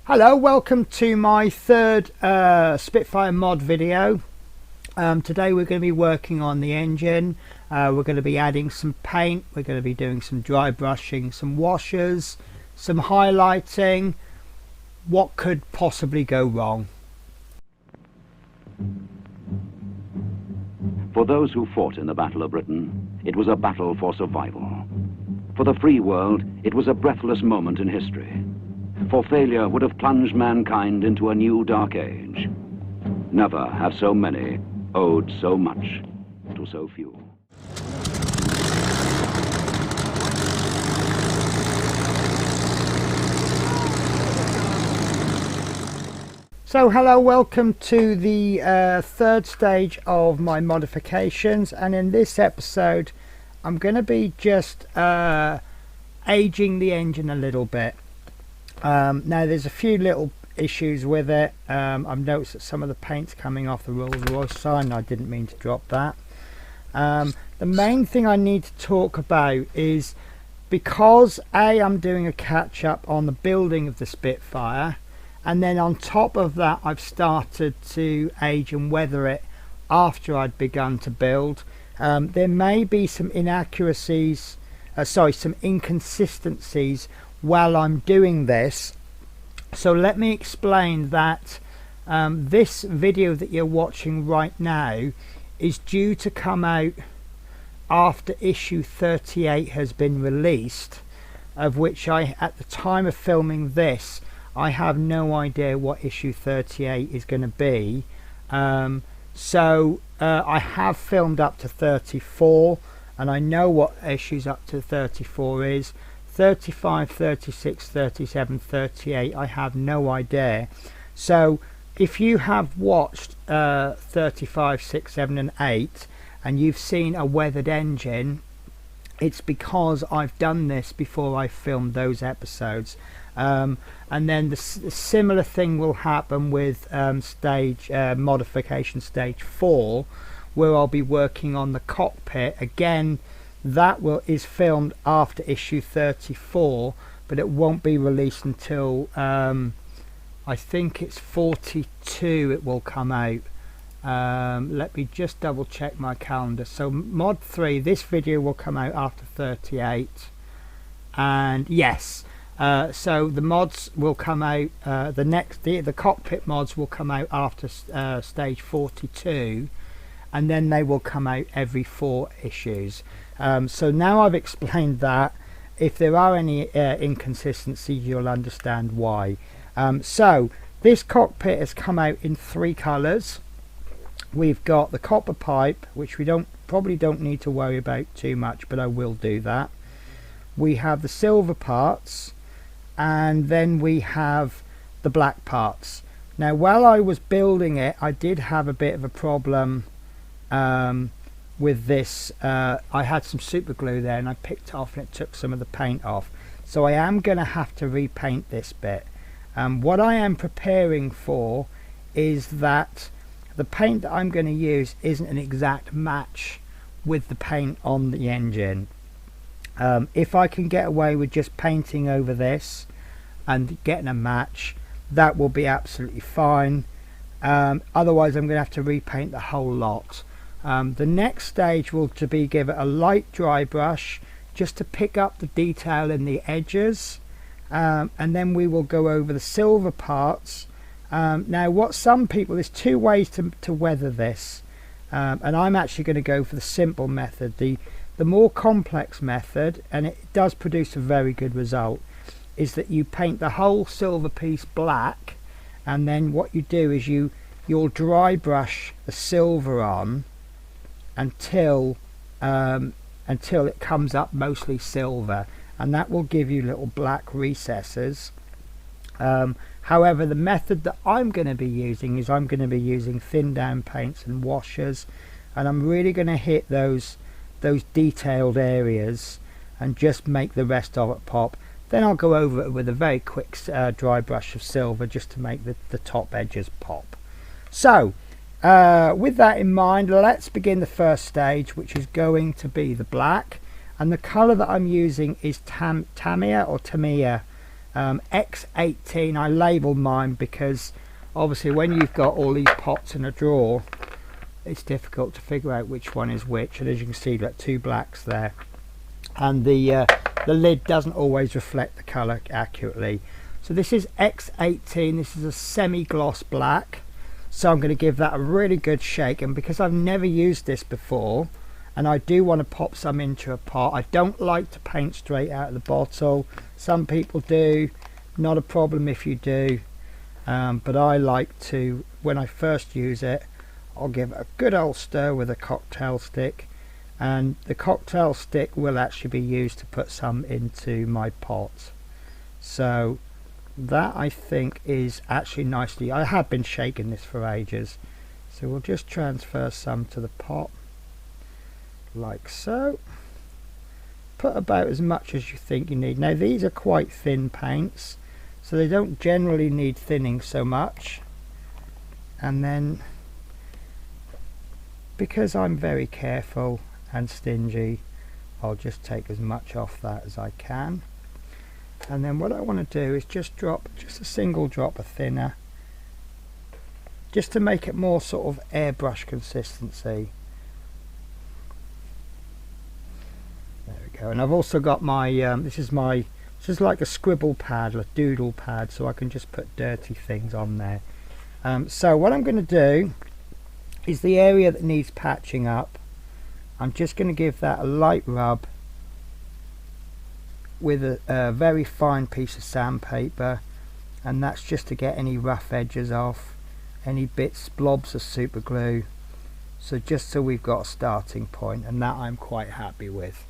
Hello, welcome to my third Spitfire mod video. Today we're going to be working on the engine. We're going to be adding some paint, we're going to be doing some dry brushing, some washers, some highlighting. What could possibly go wrong? For those who fought in the Battle of Britain, it was a battle for survival. For the free world, it was a breathless moment in history. For failure would have plunged mankind into a new dark age. Never have so many owed so much to so few. So hello, welcome to the third stage of my modifications, and in this episode I'm going to be just aging the engine a little bit. Now there's a few little issues with it. I've noticed that some of the paint's coming off the Rolls-Royce sign. I didn't mean to drop that. The main thing I need to talk about is, because I'm doing a catch-up on the building of the Spitfire, and then on top of that I've started to age and weather it after I'd begun to build. There may be some inaccuracies, some inconsistencies while I'm doing this. So let me explain that this video that you're watching right now is due to come out after issue 38 has been released, of which at the time of filming this I have no idea what issue 38 is going to be. I have filmed up to 34 and I know what issues up to 34 is. 35, 36, 37, 38, I have no idea. So if you have watched 35, 6, 7 and 8 and you've seen a weathered engine, it's because I've done this before I filmed those episodes. And then the similar thing will happen with modification stage 4, where I'll be working on the cockpit. Again, that is filmed after issue 34, but it won't be released until I think it's 42 it will come out. Let me just double check my calendar. So mod 3, this video will come out after 38, and yes, so the mods will come out, the cockpit mods will come out after stage 42, and then they will come out every 4 issues. So now I've explained that, if there are any inconsistencies you'll understand why. So this cockpit has come out in 3 colours. We've got the copper pipe, which we probably don't need to worry about too much, but I will do that. We have the silver parts, and then we have the black parts. Now while I was building it, I did have a bit of a problem with this. I had some super glue there and I picked off and it took some of the paint off, so I am going to have to repaint this bit. What I am preparing for is that the paint that I'm going to use isn't an exact match with the paint on the engine. If I can get away with just painting over this and getting a match, that will be absolutely fine. Otherwise I'm going to have to repaint the whole lot. The next stage will be give it a light dry brush just to pick up the detail in the edges, and then we will go over the silver parts. Now there's 2 ways to weather this, and I'm actually going to go for the simple method. The more complex method, and it does produce a very good result, is that you paint the whole silver piece black, and then what you do is you'll dry brush the silver on until it comes up mostly silver, and that will give you little black recesses. However, the method that I'm going to be using is I'm going to be using thin down paints and washers, and I'm really going to hit those detailed areas and just make the rest of it pop. Then I'll go over it with a very quick dry brush of silver just to make the top edges pop. So with that in mind, let's begin the first stage, which is going to be the black, and the color that I'm using is Tamiya or Tamiya X18. I labelled mine because obviously when you've got all these pots in a drawer, it's difficult to figure out which one is which, and as you can see, like 2 blacks there, and the lid doesn't always reflect the colour accurately. So this is X18. This is a semi-gloss black, so I'm going to give that a really good shake. And because I've never used this before and I do want to pop some into a pot, I don't like to paint straight out of the bottle. Some people do, not a problem if you do, but I like to, when I first use it, I'll give it a good old stir with a cocktail stick, and the cocktail stick will actually be used to put some into my pot. So that, I think, is actually nicely, I have been shaking this for ages, so we'll just transfer some to the pot like so. Put about as much as you think you need. Now these are quite thin paints, so they don't generally need thinning so much, and then because I'm very careful and stingy, I'll just take as much off that as I can. And then what I want to do is just drop just a single drop of thinner, just to make it more sort of airbrush consistency. There we go. And I've also got my this is like a scribble pad, a doodle pad, so I can just put dirty things on there. So what I'm going to do is the area that needs patching up, I'm just going to give that a light rub with a very fine piece of sandpaper, and that's just to get any rough edges off, any bits, blobs of super glue, so just so we've got a starting point, and that I'm quite happy with.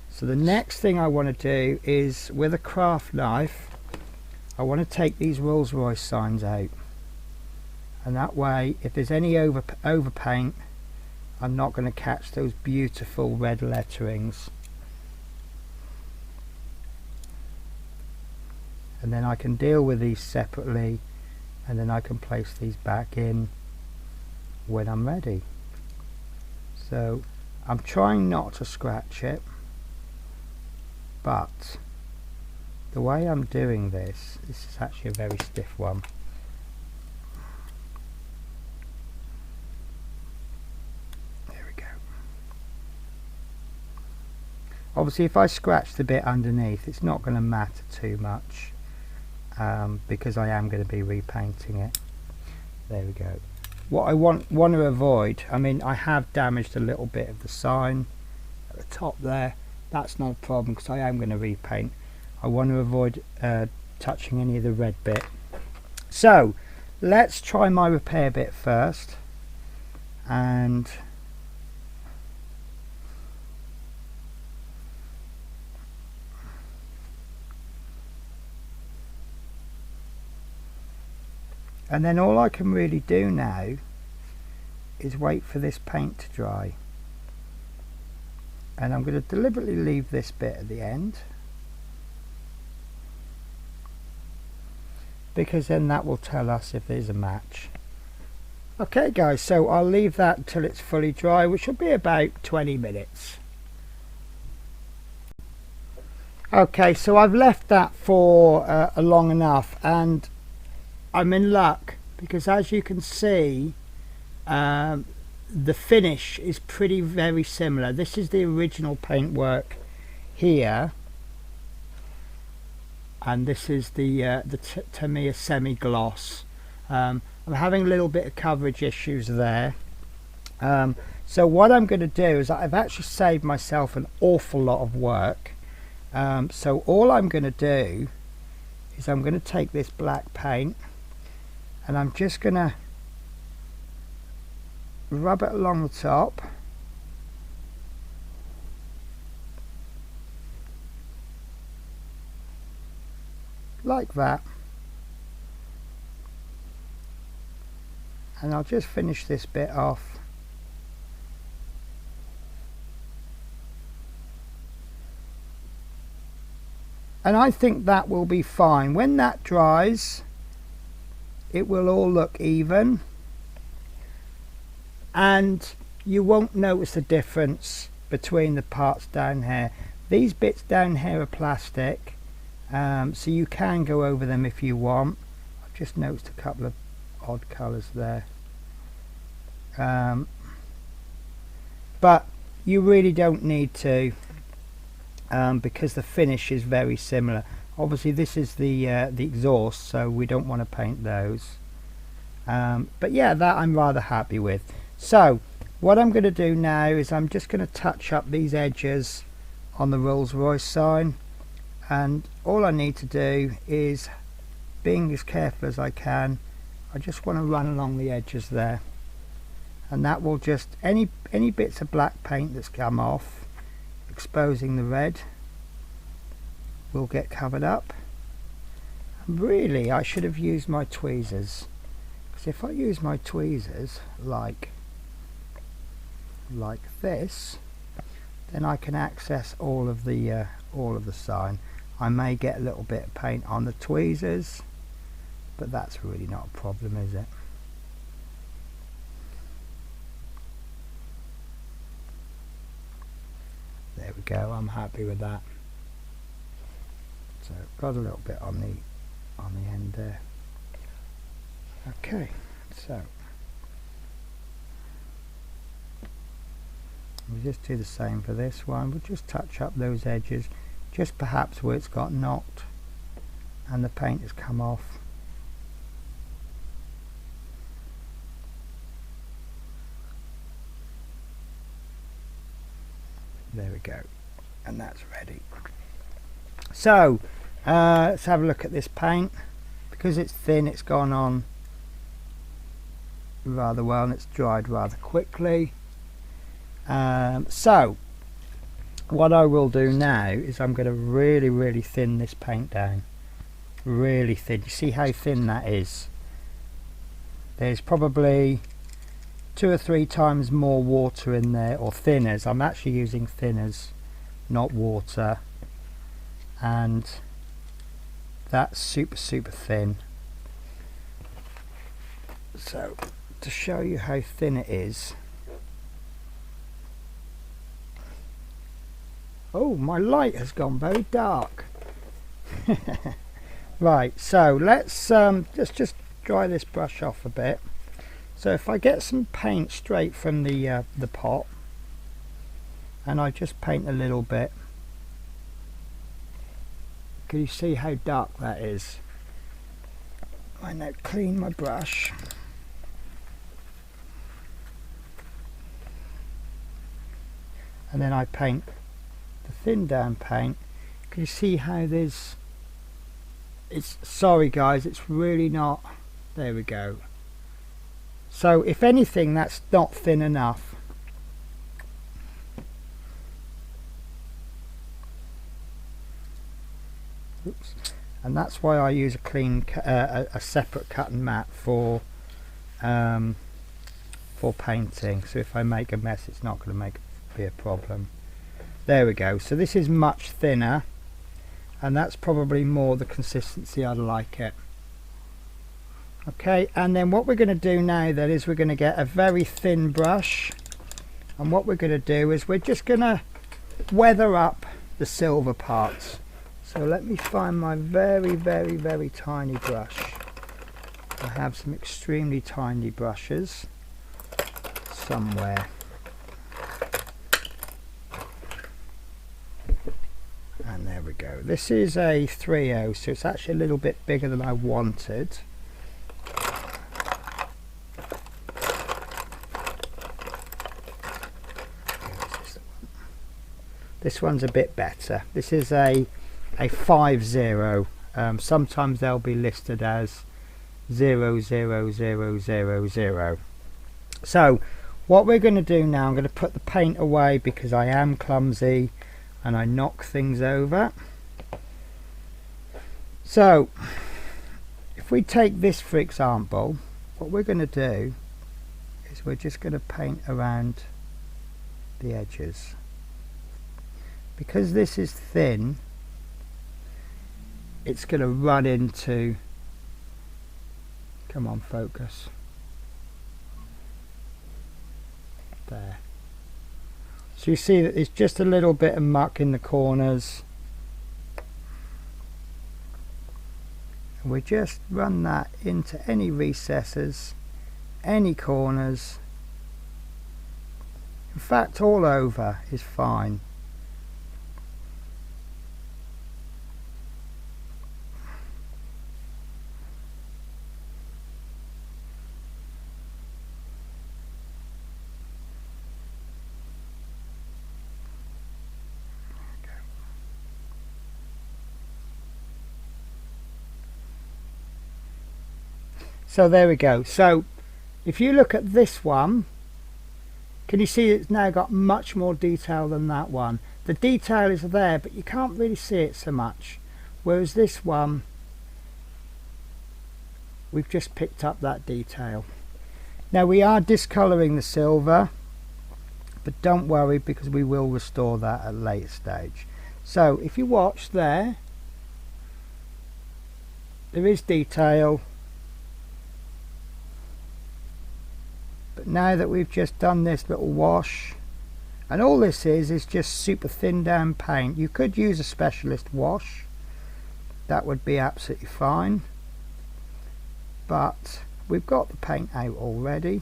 So the next thing I want to do is, with a craft knife, I want to take these Rolls-Royce signs out, and that way if there's any overpaint, I'm not going to catch those beautiful red letterings. And then I can deal with these separately, and then I can place these back in when I'm ready. So I'm trying not to scratch it, but the way I'm doing this is actually a very stiff one. There we go. Obviously if I scratch the bit underneath, it's not going to matter too much, because I am going to be repainting it. There we go. What I want to avoid, I mean, I have damaged a little bit of the sign at the top there. That's not a problem because I am going to repaint. I want to avoid touching any of the red bit. So let's try my repair bit first, and then all I can really do now is wait for this paint to dry, and I'm going to deliberately leave this bit at the end, because then that will tell us if there's a match. Okay guys, so I'll leave that until it's fully dry, which will be about 20 minutes. Okay, so I've left that for long enough, and I'm in luck because, as you can see, the finish is very similar. This is the original paintwork here, and this is the Tamiya semi-gloss. I'm having a little bit of coverage issues there, so what I'm going to do is I've actually saved myself an awful lot of work. So all I'm going to do is I'm going to take this black paint, and I'm just going to rub it along the top, like that, and I'll just finish this bit off. And I think that will be fine. When that dries, it will all look even, and you won't notice the difference between the parts down here. These bits down here are plastic, So you can go over them if you want. I've just noticed a couple of odd colours there, but you really don't need to, because the finish is very similar. Obviously this is the exhaust, so we don't want to paint those, but yeah, that I'm rather happy with. So what I'm going to do now is I'm just going to touch up these edges on the Rolls-Royce sign, and all I need to do is, being as careful as I can, I just want to run along the edges there, and that will just, any bits of black paint that's come off exposing the red will get covered up. And really I should have used my tweezers, because if I use my tweezers like this, then I can access all of the sign. I may get a little bit of paint on the tweezers, but that's really not a problem, is it? There we go, I'm happy with that. So got a little bit on the end there. Okay, so we'll just do the same for this one. We'll just touch up those edges, just perhaps where it's got knocked and the paint has come off. There we go, and that's ready. So let's have a look at this paint. Because it's thin, it's gone on rather well and it's dried rather quickly. So what I will do now is I'm going to really thin this paint down, really thin. You see how thin that is? There's probably 2 or 3 times more water in there, or thinners. I'm actually using thinners, not water, and that's super thin. So to show you how thin it is, oh, my light has gone very dark. Right, so let's just dry this brush off a bit. So if I get some paint straight from the pot, and I just paint a little bit, can you see how dark that is? I now clean my brush. And then I paint the thin down paint. Can you see how there's, it's, sorry guys, it's really not, there we go. So if anything, that's not thin enough. Oops. And that's why I use a clean, a separate cut and mat for painting. So if I make a mess, it's not going to be a problem. There we go. So this is much thinner, and that's probably more the consistency I'd like it. Okay, and then what we're going to do now then is we're going to get a very thin brush, and what we're going to do is we're just going to weather up the silver parts. So let me find my very tiny brush. I have some extremely tiny brushes somewhere. And there we go. This is a 3.0, so it's actually a little bit bigger than I wanted. This one's a bit better. This is a 5.0. Sometimes they'll be listed as 0.00000. So what we're going to do now, I'm going to put the paint away because I am clumsy and I knock things over. So if we take this for example, what we're going to do is we're just going to paint around the edges. Because this is thin, it's going to run into, come on focus, there. So you see that there's just a little bit of muck in the corners. and we just run that into any recesses, any corners. In fact, all over is fine. So there we go. So if you look at this one, can you see it's now got much more detail than that one? The detail is there, but you can't really see it so much. Whereas this one, we've just picked up that detail. Now we are discolouring the silver, but don't worry, because we will restore that at a later stage. So if you watch there is detail. But now that we've just done this little wash, and all this is just super thin down paint. You could use a specialist wash, that would be absolutely fine, but we've got the paint out already.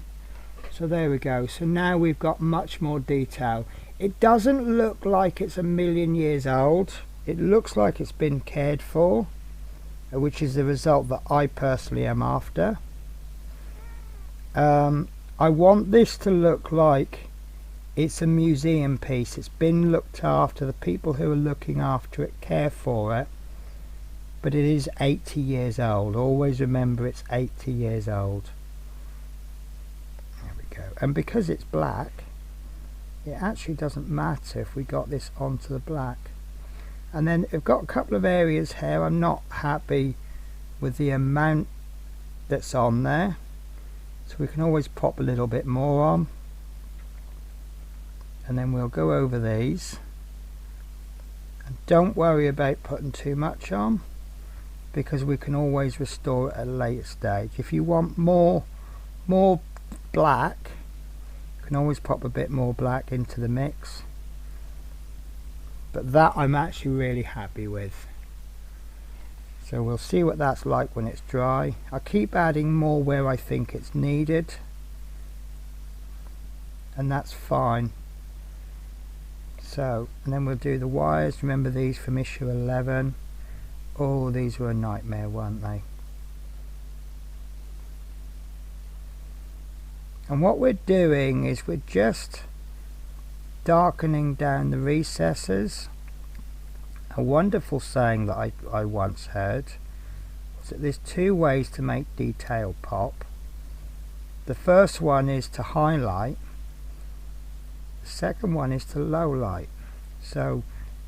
So there we go. So now we've got much more detail. It doesn't look like it's a million years old. It looks like it's been cared for, which is the result that I personally am after. I want this to look like it's a museum piece. It's been looked after. The people who are looking after it care for it. But it is 80 years old. Always remember it's 80 years old. There we go. And because it's black, it actually doesn't matter if we got this onto the black. And then I've got a couple of areas here I'm not happy with the amount that's on there. So we can always pop a little bit more on, and then we'll go over these. And don't worry about putting too much on, because we can always restore it at a later stage. If you want more black, you can always pop a bit more black into the mix. But that I'm actually really happy with. So we'll see what that's like when it's dry. I keep adding more where I think it's needed, and that's fine. So, and then we'll do the wires. Remember these from issue 11. Oh, these were a nightmare, weren't they? And what we're doing is we're just darkening down the recesses. A wonderful saying that I once heard was that there's two ways to make detail pop. The first one is to highlight. The second one is to low light. So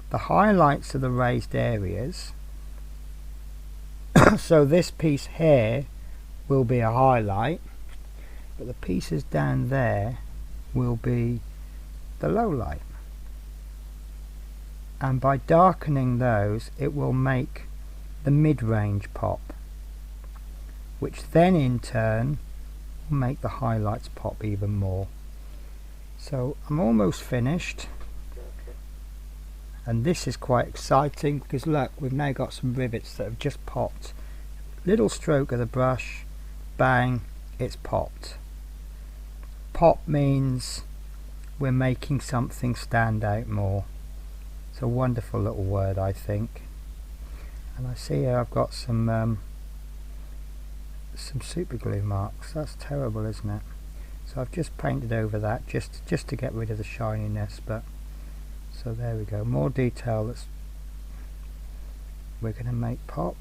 the highlights are the raised areas. So this piece here will be a highlight, but the pieces down there will be the low light. And by darkening those, it will make the mid-range pop, which then in turn will make the highlights pop even more. So I'm almost finished, and this is quite exciting because look, we've now got some rivets that have just popped. Little stroke of the brush, bang, it's popped. Pop means we're making something stand out more. It's a wonderful little word, I think. And I see here I've got some super glue marks. That's terrible, isn't it? So I've just painted over that just to get rid of the shininess. But so there we go. More detail that's we're going to make pop.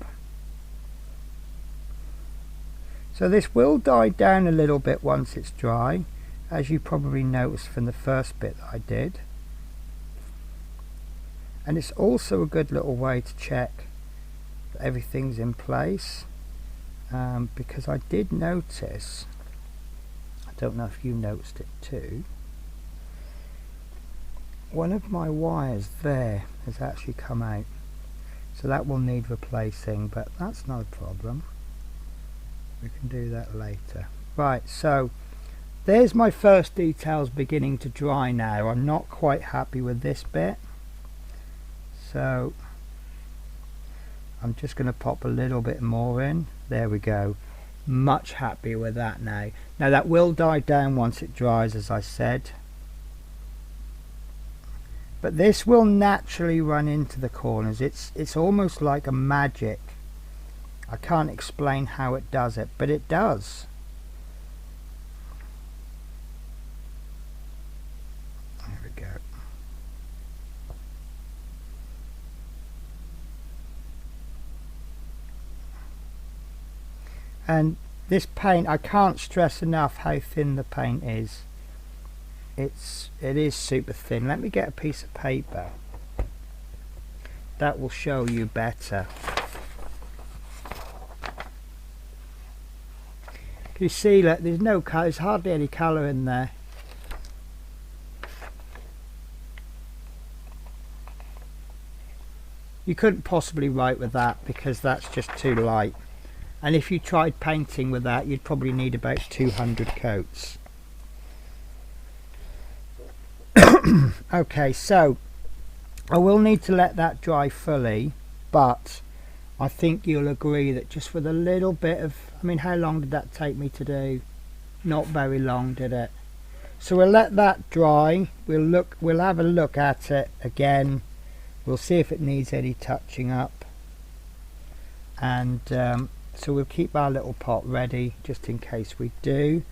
So this will die down a little bit once it's dry, as you probably noticed from the first bit that I did. And it's also a good little way to check that everything's in place, because I did notice, I don't know if you noticed it too, one of my wires there has actually come out, so that will need replacing, but that's not a problem. We can do that later. Right, so there's my first details beginning to dry now. I'm not quite happy with this bit. So I'm just going to pop a little bit more in. There we go. Much happier with that now. Now that will die down once it dries, as I said. But this will naturally run into the corners. It's almost like a magic. I can't explain how it does it, but it does. There we go. And this paint, I can't stress enough how thin the paint is. It is super thin. Let me get a piece of paper. That will show you better. Can you see that there's no colour, there's hardly any colour in there. You couldn't possibly write with that because that's just too light. And if you tried painting with that, you'd probably need about 200 coats. Okay, so I will need to let that dry fully, but I think you'll agree that just with a little bit of, I mean, how long did that take me to do? Not very long, did it? So we'll let that dry. We'll have a look at it again. We'll see if it needs any touching up, and so we'll keep our little pot ready just in case we do.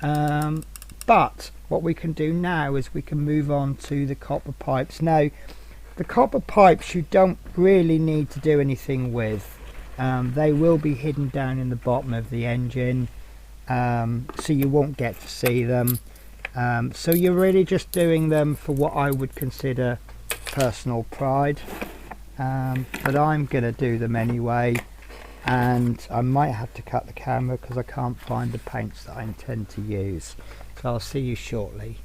But what we can do now is we can move on to the copper pipes. Now the copper pipes you don't really need to do anything with. They will be hidden down in the bottom of the engine, so you won't get to see them. So you're really just doing them for what I would consider personal pride, but I'm gonna do them anyway, and I might have to cut the camera because I can't find the paints that I intend to use. So I'll see you shortly.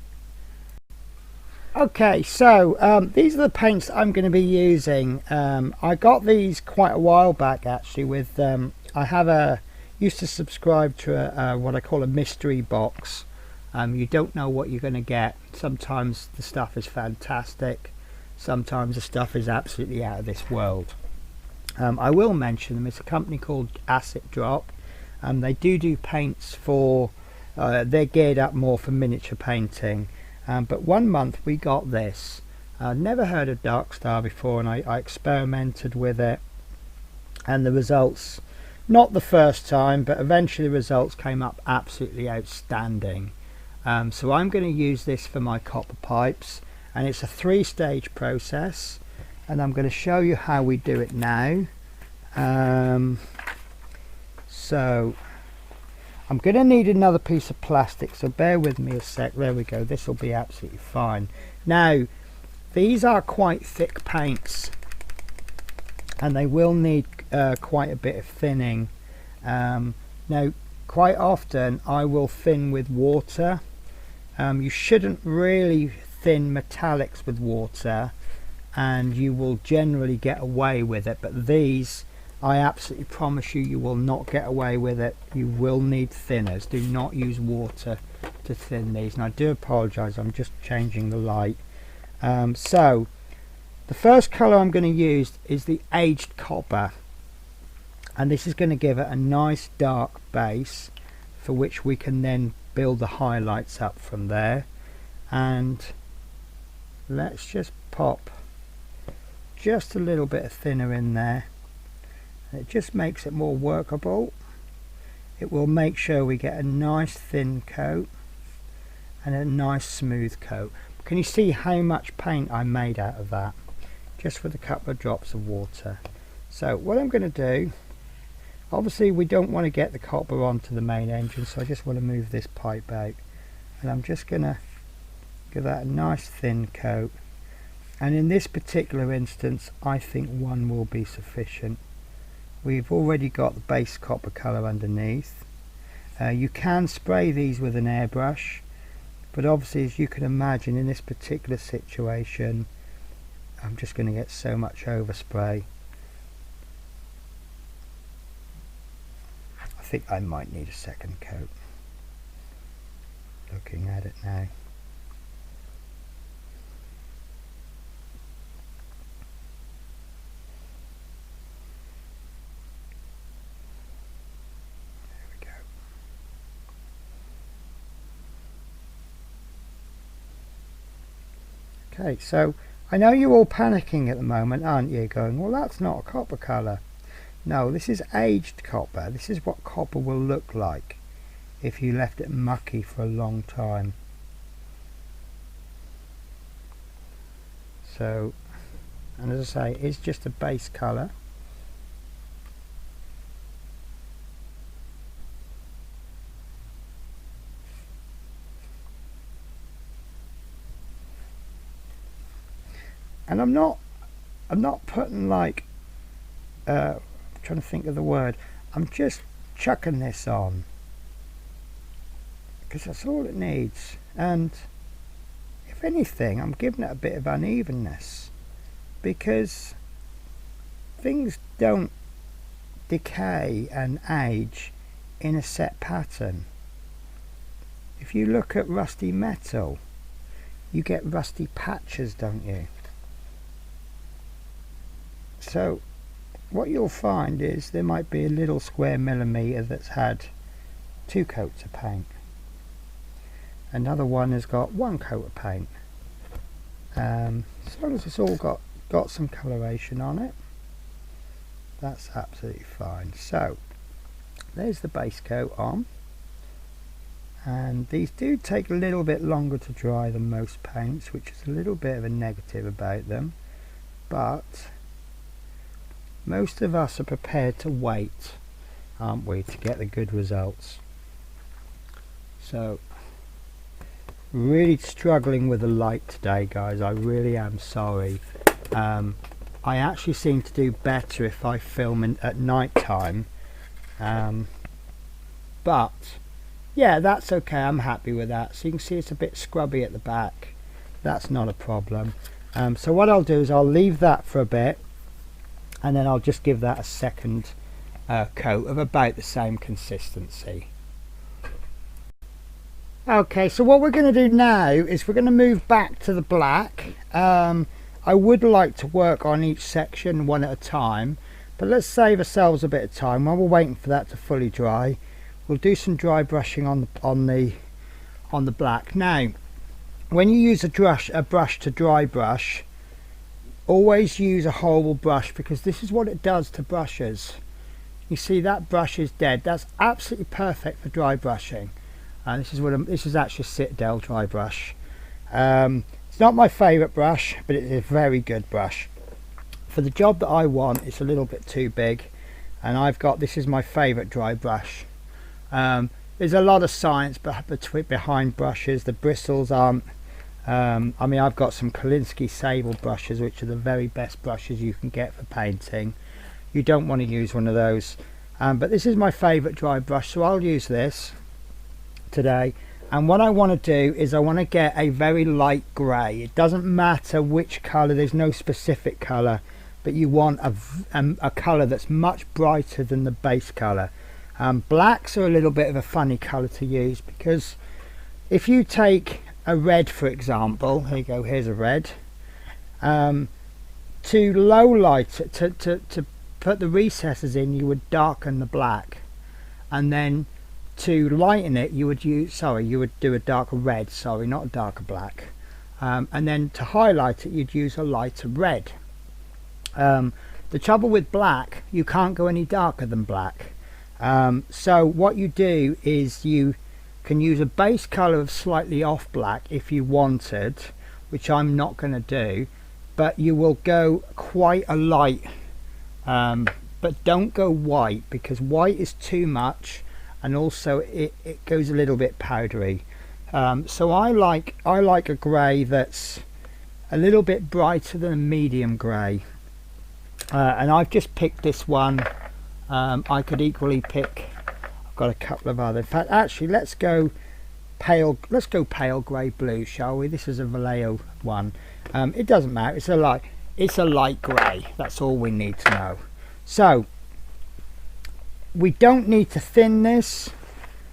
Okay, so these are the paints I'm going to be using. I got these quite a while back actually with I used to subscribe to what I call a mystery box. You don't know what you're going to get. Sometimes the stuff is fantastic, sometimes the stuff is absolutely out of this world. I will mention them. It's a company called Acid Drop. They do paints for they're geared up more for miniature painting. But one month we got this. I'd never heard of Dark Star before, and I experimented with it, and the results, not the first time, but eventually the results came up absolutely outstanding. So I'm going to use this for my copper pipes, and it's a 3-stage process, and I'm going to show you how we do it now. So I'm going to need another piece of plastic, so bear with me a sec. There we go, this will be absolutely fine. Now these are quite thick paints and they will need quite a bit of thinning. Now quite often I will thin with water. You shouldn't really thin metallics with water, and you will generally get away with it, but these, I absolutely promise you, you will not get away with it. You will need thinners. Do not use water to thin these. And I do apologise, I'm just changing the light. So the first colour I'm going to use is the aged copper, and this is going to give it a nice dark base for which we can then build the highlights up from there. And let's just pop just a little bit of thinner in there. It just makes it more workable. It will make sure we get a nice thin coat and a nice smooth coat. Can you see how much paint I made out of that just with a couple of drops of water? So what I'm going to do, obviously we don't want to get the copper onto the main engine, so I just want to move this pipe out, and I'm just going to give that a nice thin coat, and in this particular instance I think one will be sufficient. We've already got the base copper colour underneath. You can spray these with an airbrush, but obviously, as you can imagine, in this particular situation I'm just going to get so much overspray. I think I might need a second coat, looking at it now. Okay, so I know you're all panicking at the moment, aren't you, going, well, that's not a copper colour. No, this is aged copper. This is what copper will look like if you left it mucky for a long time. So, and as I say, it's just a base colour. And I'm not putting like I'm trying to think of the word. I'm just chucking this on because that's all it needs. And if anything, I'm giving it a bit of unevenness because things don't decay and age in a set pattern. If you look at rusty metal, you get rusty patches, don't you? So what you'll find is there might be a little square millimetre that's had 2 coats of paint. Another one has got 1 coat of paint. As long as it's all got some coloration on it, that's absolutely fine. So there's the base coat on, and these do take a little bit longer to dry than most paints, which is a little bit of a negative about them, but most of us are prepared to wait, aren't we, to get the good results. So really struggling with the light today, guys. I really am sorry. I actually seem to do better if I film at night time, but yeah, that's okay. I'm happy with that. So you can see it's a bit scrubby at the back. That's not a problem. So what I'll do is I'll leave that for a bit, and then I'll just give that a second coat of about the same consistency. Okay, so what we're going to do now is we're going to move back to the black. I would like to work on each section one at a time, but let's save ourselves a bit of time. While we're waiting for that to fully dry, we'll do some dry brushing on the black. Now, when you use a brush to dry brush, always use a horrible brush, because this is what it does to brushes. You see that brush is dead. That's absolutely perfect for dry brushing. This is actually a Citadel dry brush. It's not my favourite brush, but it's a very good brush. For the job that I want, it's a little bit too big, and this is my favourite dry brush. There's a lot of science behind brushes. The bristles aren't. I mean, I've got some Kolinsky Sable brushes, which are the very best brushes you can get for painting. You don't want to use one of those, but this is my favourite dry brush, so I'll use this today. And what I want to do is I want to get a very light grey. It doesn't matter which colour, there's no specific colour, but you want a colour that's much brighter than the base colour. Blacks are a little bit of a funny colour to use, because if you take a red, for example, here you go, here's a red, to low light, to put the recesses in, you would darken the black, and then to lighten it you would do a darker red, not a darker black, and then to highlight it you'd use a lighter red. The trouble with black, you can't go any darker than black, so what you do is you can use a base color of slightly off black if you wanted, which I'm not going to do, but you will go quite a light, but don't go white, because white is too much, and also it goes a little bit powdery. So I like a grey that's a little bit brighter than a medium grey, and I've just picked this one. I could equally pick, I've got a couple of other, in fact actually let's go pale grey blue, shall we? This is a Vallejo one. It doesn't matter, it's a light grey, that's all we need to know. So we don't need to thin this.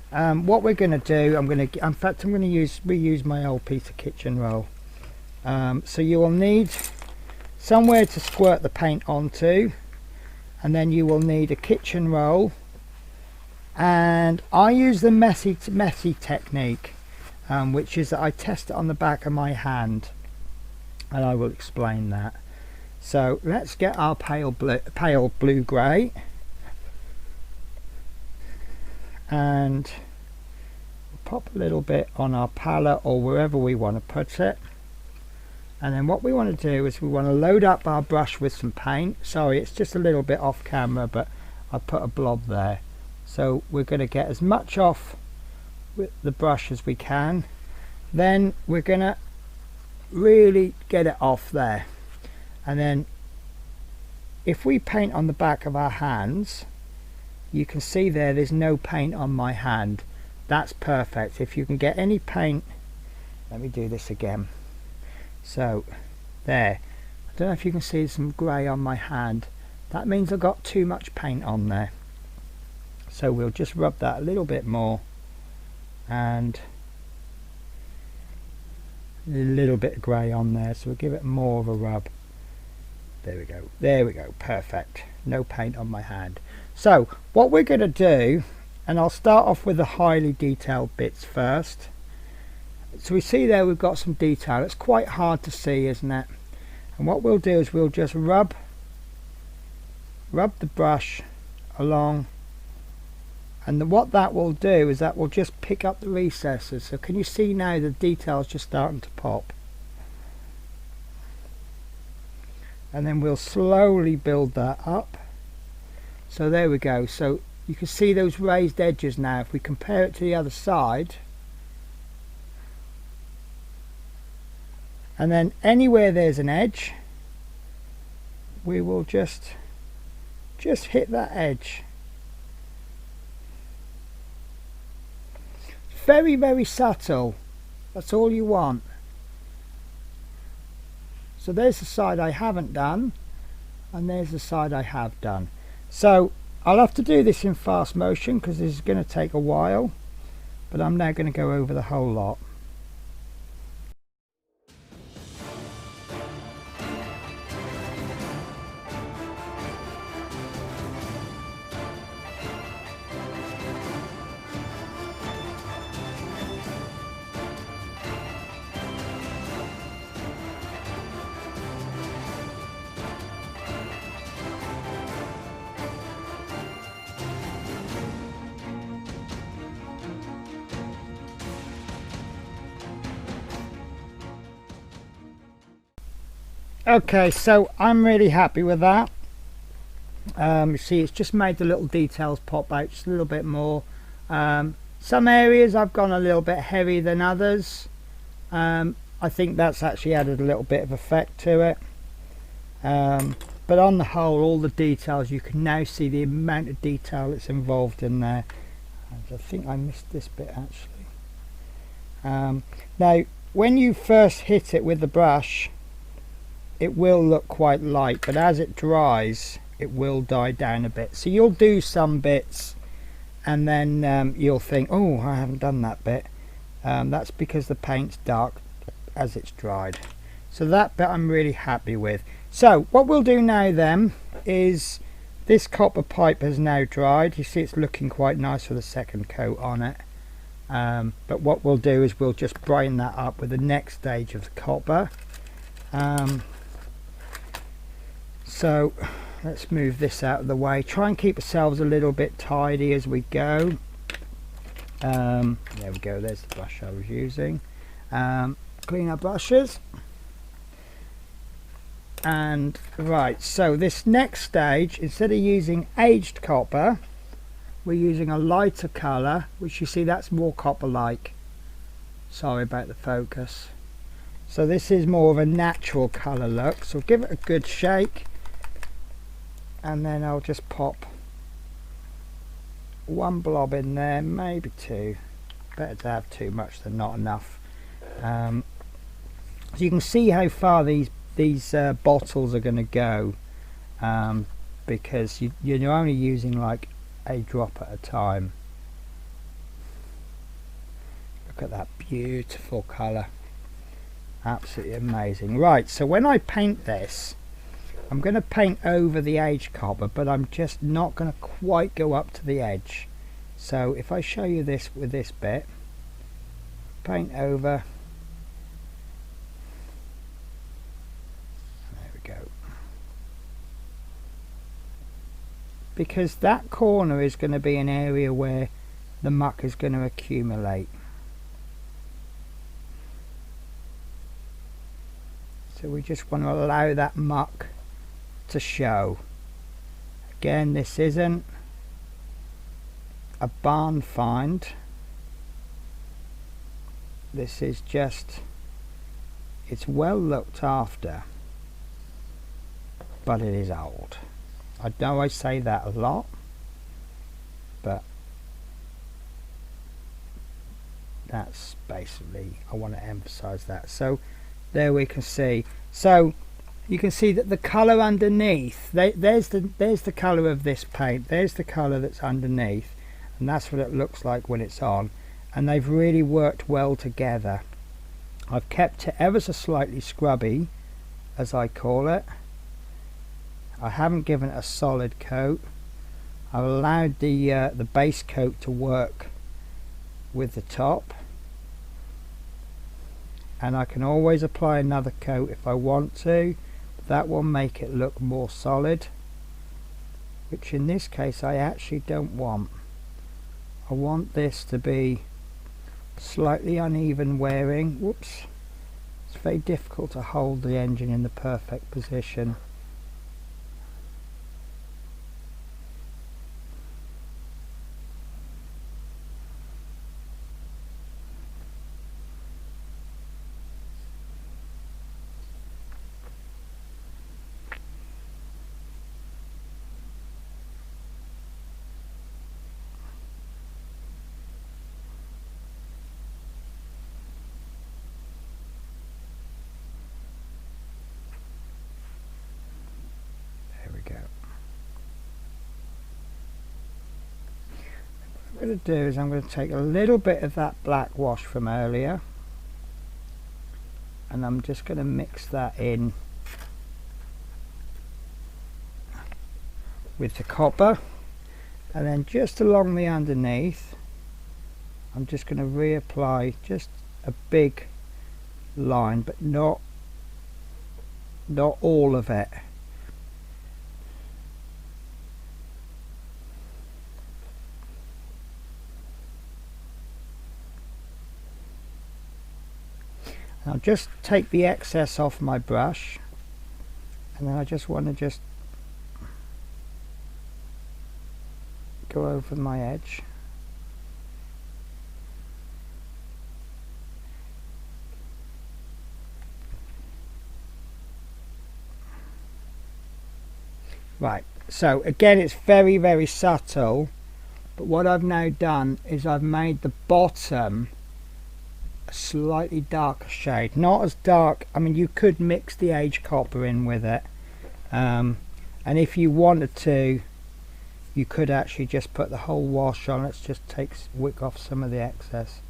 What we're going to do, I'm going to reuse my old piece of kitchen roll. So you will need somewhere to squirt the paint onto, and then you will need a kitchen roll, and I use the messy technique, which is that I test it on the back of my hand. and I will explain that. So let's get our pale blue grey, and pop a little bit on our palette or wherever we want to put it. And then what we want to do is we want to load up our brush with some paint. Sorry, it's just a little bit off camera, but I put a blob there. So we're going to get as much off with the brush as we can. Then we're going to really get it off there. And then if we paint on the back of our hands, you can see there's no paint on my hand. That's perfect. If you can get any paint, let me do this again. So there, I don't know if you can see some grey on my hand. That means I've got too much paint on there. So we'll just rub that a little bit more, and a little bit of grey on there, so we'll give it more of a rub. There we go, there we go, perfect. No paint on my hand. So what we're going to do, and I'll start off with the highly detailed bits first. So we see there we've got some detail. It's quite hard to see, isn't it? And what we'll do is we'll just rub the brush along, and what that will do is that will just pick up the recesses. So can you see now the details just starting to pop? And then we'll slowly build that up. So there we go. So you can see those raised edges now. If we compare it to the other side, and then anywhere there's an edge, we will just hit that edge. Very, very subtle. That's all you want. So there's the side I haven't done, and there's the side I have done. So I'll have to do this in fast motion because this is going to take a while, but I'm now going to go over the whole lot. Okay, so I'm really happy with that. You see it's just made the little details pop out just a little bit more. Some areas I've gone a little bit heavier than others. I think that's actually added a little bit of effect to it. But on the whole, all the details, you can now see the amount of detail that's involved in there. And I think I missed this bit actually. Now when you first hit it with the brush, it will look quite light, but as it dries it will die down a bit. So you'll do some bits and then you'll think, oh, I haven't done that bit. That's because the paint's dark as it's dried. So that bit I'm really happy with. So what we'll do now then is, this copper pipe has now dried. You see it's looking quite nice with a second coat on it. But what we'll do is we'll just brighten that up with the next stage of the copper. So let's move this out of the way. Try and keep ourselves a little bit tidy as we go. There we go, there's the brush I was using. Clean our brushes. And right, so this next stage, instead of using aged copper, we're using a lighter colour, which you see that's more copper like. Sorry about the focus. So this is more of a natural colour look, so give it a good shake, and then I'll just pop one blob in there, maybe two. Better to have too much than not enough. So you can see how far these bottles are going to go, because you're only using like a drop at a time. Look at that beautiful colour, absolutely amazing. Right, so when I paint this, I'm going to paint over the aged copper, but I'm just not going to quite go up to the edge. So if I show you this with this bit, paint over, because that corner is going to be an area where the muck is going to accumulate. So we just want to allow that muck to show. Again, this isn't a barn find. This is just, it's well looked after, but it is old. I know I say that a lot, but that's basically, I want to emphasize that. So there we can see, so you can see that the color underneath, there's the color of this paint, there's the color that's underneath, and that's what it looks like when it's on, and they've really worked well together. I've kept it ever so slightly scrubby, as I call it. I haven't given it a solid coat. I've allowed the base coat to work with the top, and I can always apply another coat if I want to. That will make it look more solid, which in this case I actually don't want. I want this to be slightly uneven wearing. Whoops, it's very difficult to hold the engine in the perfect position. What I'm going to do is I'm going to take a little bit of that black wash from earlier, and I'm just going to mix that in with the copper, and then just along the underneath I'm just going to reapply just a big line, but not all of it. I'll just take the excess off my brush, and then I just want to just go over my edge. Right, so again it's very, very subtle, but what I've now done is I've made the bottom slightly darker shade, not as dark. I mean, you could mix the aged copper in with it, and if you wanted to you could actually just put the whole wash on. Let's just wick off some of the excess,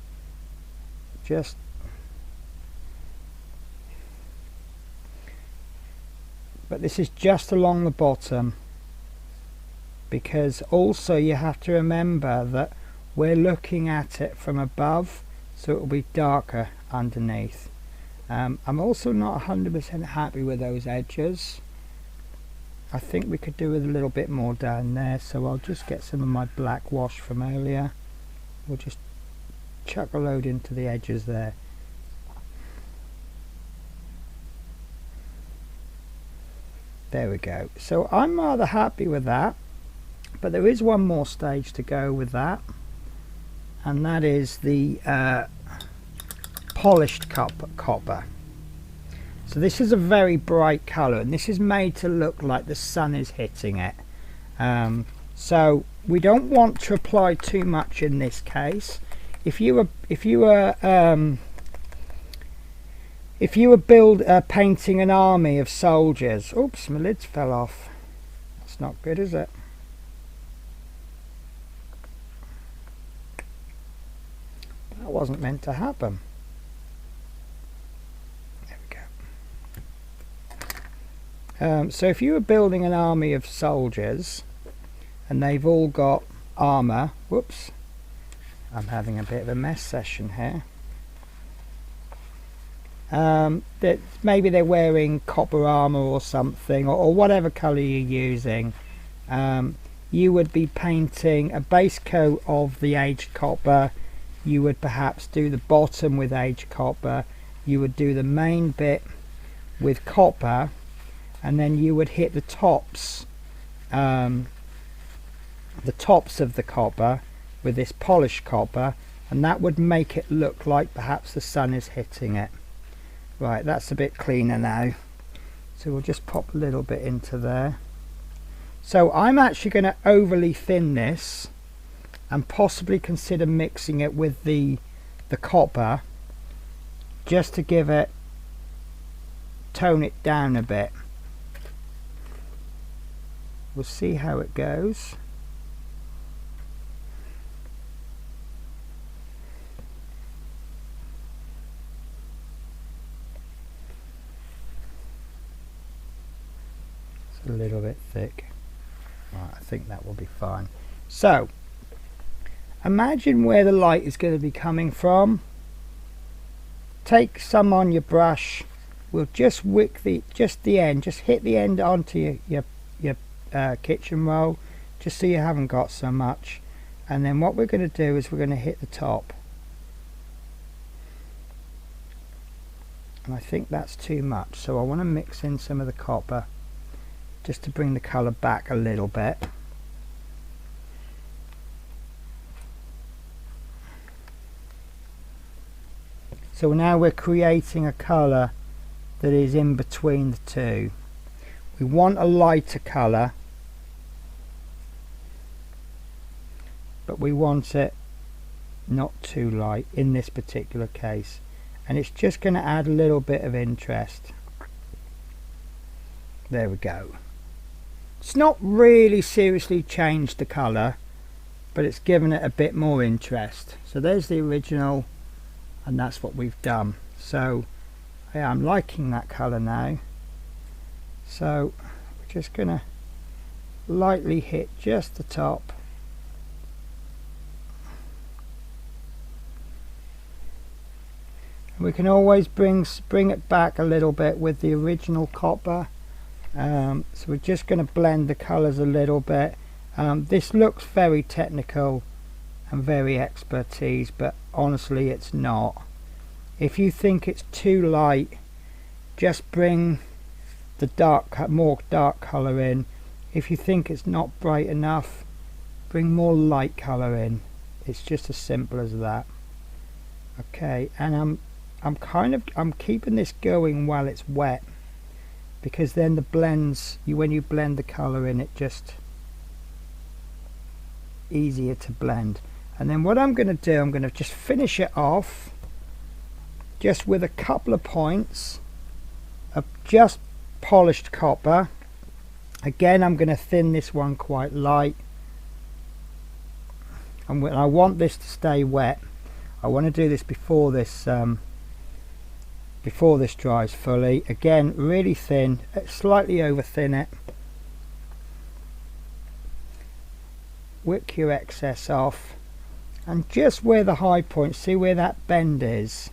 but this is just along the bottom, because also you have to remember that we're looking at it from above, so it will be darker underneath. I'm also not 100% happy with those edges. I think we could do with a little bit more down there, so I'll just get some of my black wash from earlier. We'll just chuck a load into the edges there. There we go. So I'm rather happy with that, but there is one more stage to go with that, and that is the polished copper. So this is a very bright colour, and this is made to look like the sun is hitting it. So we don't want to apply too much in this case. If you were painting an army of soldiers, oops, my lids fell off. That's not good, is it? That wasn't meant to happen. There we go. So if you were building an army of soldiers and they've all got armour, whoops, I'm having a bit of a mess session here. That maybe they're wearing copper armour or something, or whatever colour you're using. you would be painting a base coat of the aged copper. You would perhaps do the bottom with aged copper, you would do the main bit with copper, and then you would hit the tops of the copper with this polished copper, and that would make it look like perhaps the sun is hitting it. Right, that's a bit cleaner now, so we'll just pop a little bit into there. So I'm actually going to overly thin this and possibly consider mixing it with the copper, just to give it, tone it down a bit. We'll see how it goes. It's a little bit thick. Right, I think that will be fine. So imagine where the light is going to be coming from. Take some on your brush. We'll just wick the end, just hit the end onto your kitchen roll, just so you haven't got so much. And then what we're going to do is we're going to hit the top. And I think that's too much, so I want to mix in some of the copper just to bring the colour back a little bit. So now we're creating a colour that is in between the two. We want a lighter colour, but we want it not too light in this particular case, and it's just going to add a little bit of interest. There we go. It's not really seriously changed the colour, but it's given it a bit more interest. So there's the original, and that's what we've done. So yeah, I'm liking that colour now. So we're just going to lightly hit just the top. And we can always bring it back a little bit with the original copper. So we're just going to blend the colours a little bit. This looks very technical and very expertise, but honestly it's not. If you think it's too light, just bring the more dark colour in. If you think it's not bright enough, bring more light colour in. It's just as simple as that. Okay, and I'm keeping this going while it's wet, because then the blends, when you blend the colour in, it just easier to blend. And then what I'm going to do, I'm going to just finish it off just with a couple of points of just polished copper. Again, I'm going to thin this one quite light, and I want this to stay wet. I want to do this before this dries fully. Again, really thin, slightly over thin it. Wick your excess off, and just where the high point, see where that bend is,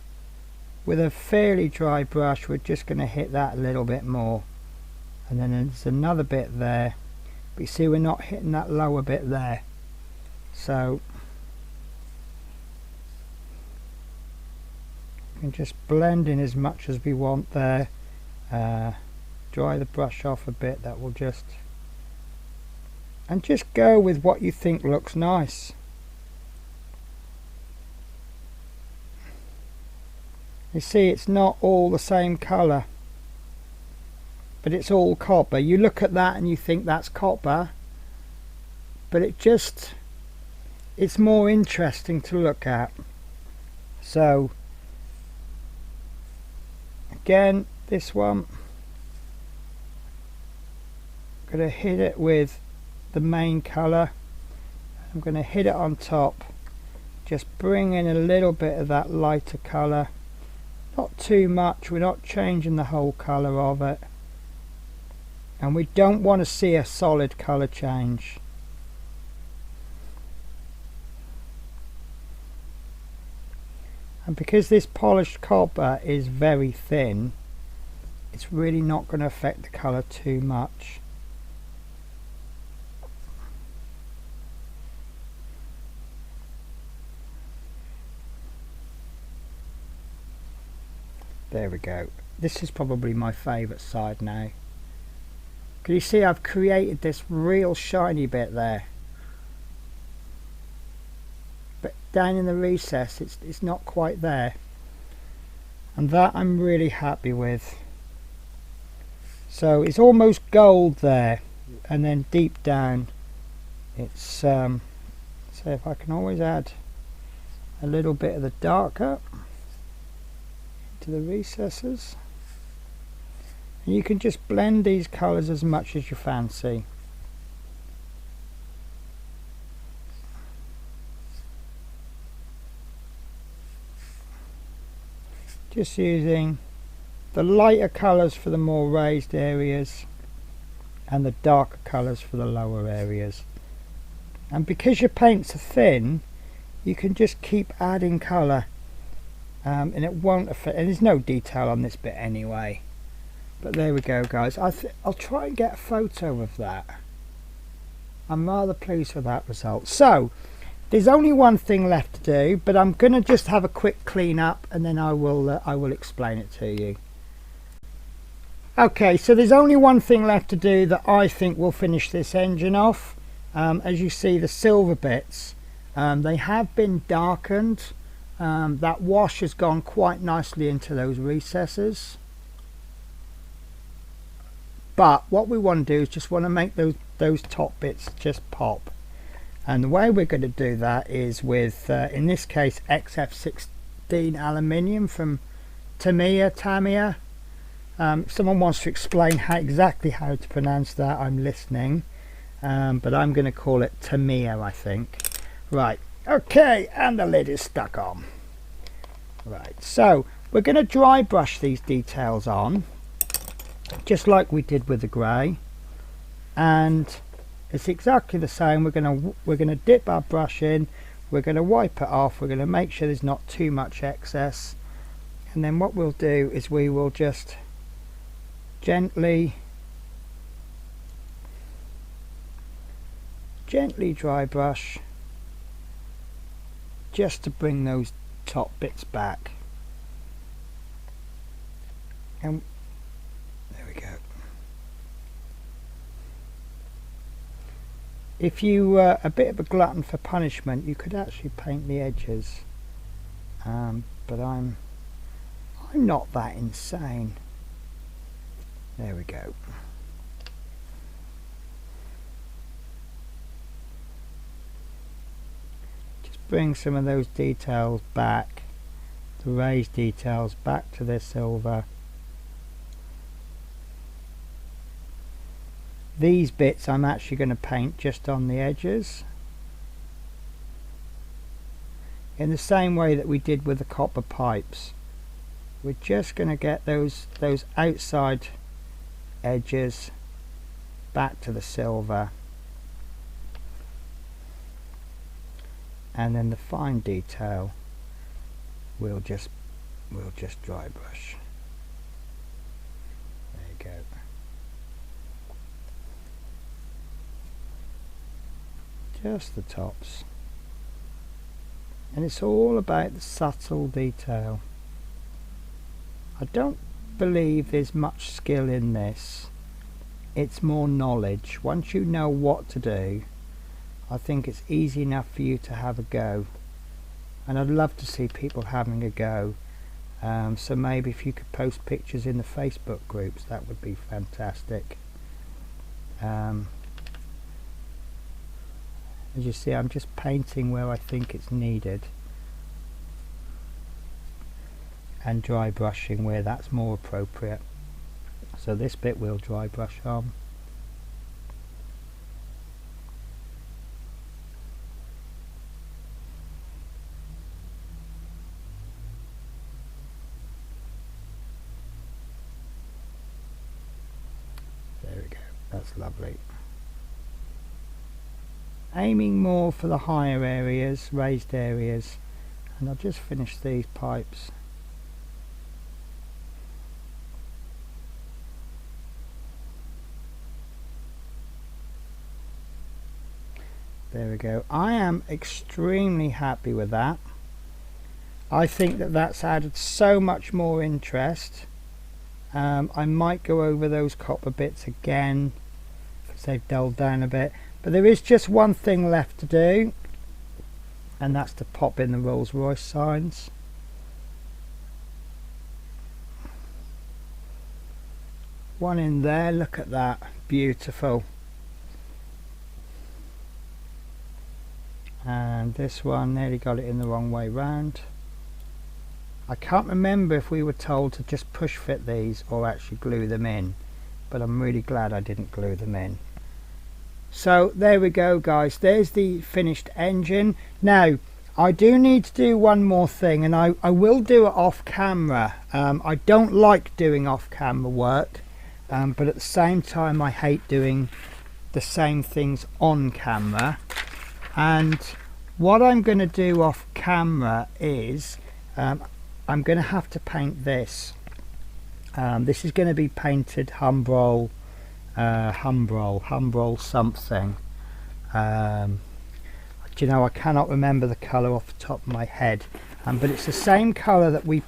with a fairly dry brush we're just going to hit that a little bit more. And then there's another bit there, but you see we're not hitting that lower bit there. So we can just blend in as much as we want there. Dry the brush off a bit, that will just go with what you think looks nice. You see, it's not all the same colour, but it's all copper. You look at that and you think that's copper, but it's more interesting to look at. So again, this one, I'm going to hit it with the main colour. I'm going to hit it on top, just bring in a little bit of that lighter colour, not too much, we're not changing the whole colour of it, and we don't want to see a solid colour change. And because this polished copper is very thin, it's really not going to affect the colour too much. There we go. This is probably my favourite side now. Can you see I've created this real shiny bit there? But down in the recess it's not quite there. And that I'm really happy with. So it's almost gold there, and then deep down it's so if I can always add a little bit of the darker to the recesses, and you can just blend these colours as much as you fancy. Just using the lighter colours for the more raised areas and the darker colours for the lower areas. And because your paints are thin, you can just keep adding colour, and it won't affect, and there's no detail on this bit anyway. But there we go, guys. I'll try and get a photo of that. I'm rather pleased with that result. So there's only one thing left to do, but I'm going to just have a quick clean up, and then I will explain it to you. Okay, so there's only one thing left to do that I think will finish this engine off. As you see, the silver bits, they have been darkened. That wash has gone quite nicely into those recesses. But what we want to do is just want to make those top bits just pop. And the way we're going to do that is with, in this case, XF16 aluminium from Tamiya. If someone wants to explain exactly how to pronounce that, I'm listening. But I'm going to call it Tamiya, I think. Right, okay, and the lid is stuck on. Right, so we're going to dry brush these details on, just like we did with the grey. And it's exactly the same. We're going to dip our brush in, we're going to wipe it off, we're going to make sure there's not too much excess, and then what we'll do is we will just gently dry brush just to bring those top bits back. And there we go. If you were a bit of a glutton for punishment, you could actually paint the edges, but I'm not that insane. There we go. Just bring some of those details back, the raised details back to the silver. These bits I'm actually going to paint just on the edges, in the same way that we did with the copper pipes. We're just going to get those outside edges back to the silver, and then the fine detail we'll just dry brush. There you go. Just the tops, and it's all about the subtle detail. I don't believe there's much skill in this, it's more knowledge. Once you know what to do, I think it's easy enough for you to have a go, and I'd love to see people having a go. So maybe if you could post pictures in the Facebook groups, that would be fantastic. As you see, I'm just painting where I think it's needed and dry brushing where that's more appropriate. So this bit we'll dry brush on. There we go, that's lovely. Aiming more for the higher areas, raised areas, and I'll just finish these pipes. There we go. I am extremely happy with that. I think that that's added so much more interest. I might go over those copper bits again because they've dulled down a bit, but there is just one thing left to do, and that's to pop in the Rolls-Royce signs. One in there, look at that, beautiful. And this one, nearly got it in the wrong way round. I can't remember if we were told to just push fit these or actually glue them in, but I'm really glad I didn't glue them in. So there we go guys, there's the finished engine. Now I do need to do one more thing, and I will do it off camera. I don't like doing off camera work, but at the same time I hate doing the same things on camera. And what I'm going to do off camera is I'm going to have to paint this. This is going to be painted Humbrol something. Do you know, I cannot remember the colour off the top of my head, but it's the same colour that we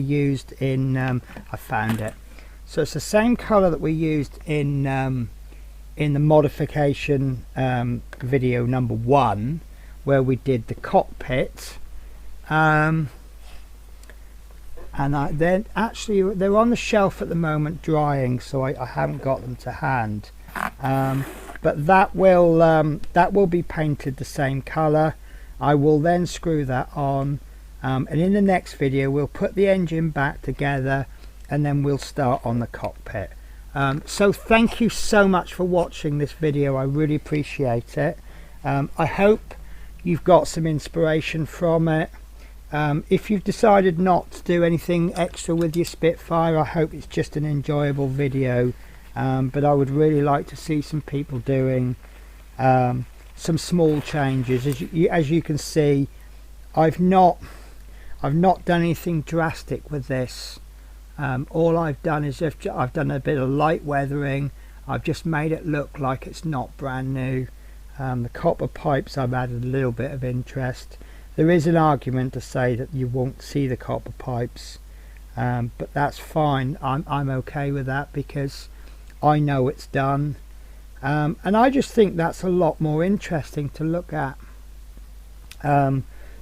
used in I found it. So it's the same colour that we used in the modification video number 1, where we did the cockpit. And then actually they're on the shelf at the moment drying, so I haven't got them to hand. But that will be painted the same color. I will then screw that on, and in the next video we'll put the engine back together, and then we'll start on the cockpit. So thank you so much for watching this video, I really appreciate it. I hope you've got some inspiration from it. If you've decided not to do anything extra with your Spitfire, I hope it's just an enjoyable video, but I would really like to see some people doing some small changes. As you can see, I've not done anything drastic with this. All I've done is I've done a bit of light weathering. I've just made it look like it's not brand new. The copper pipes, I've added a little bit of interest. There is an argument to say that you won't see the copper pipes, but that's fine. I'm okay with that because I know it's done, and I just think that's a lot more interesting to look at.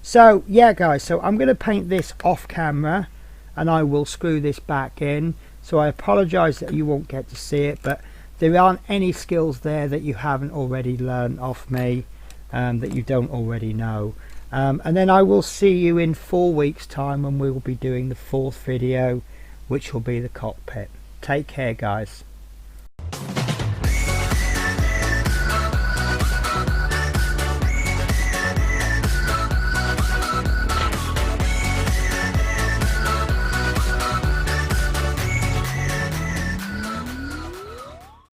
So yeah guys, so I'm going to paint this off camera, and I will screw this back in. So I apologize that you won't get to see it, but there aren't any skills there that you haven't already learned off me, that you don't already know. And then I will see you in 4 weeks time when we will be doing the 4th video, which will be the cockpit. Take care guys.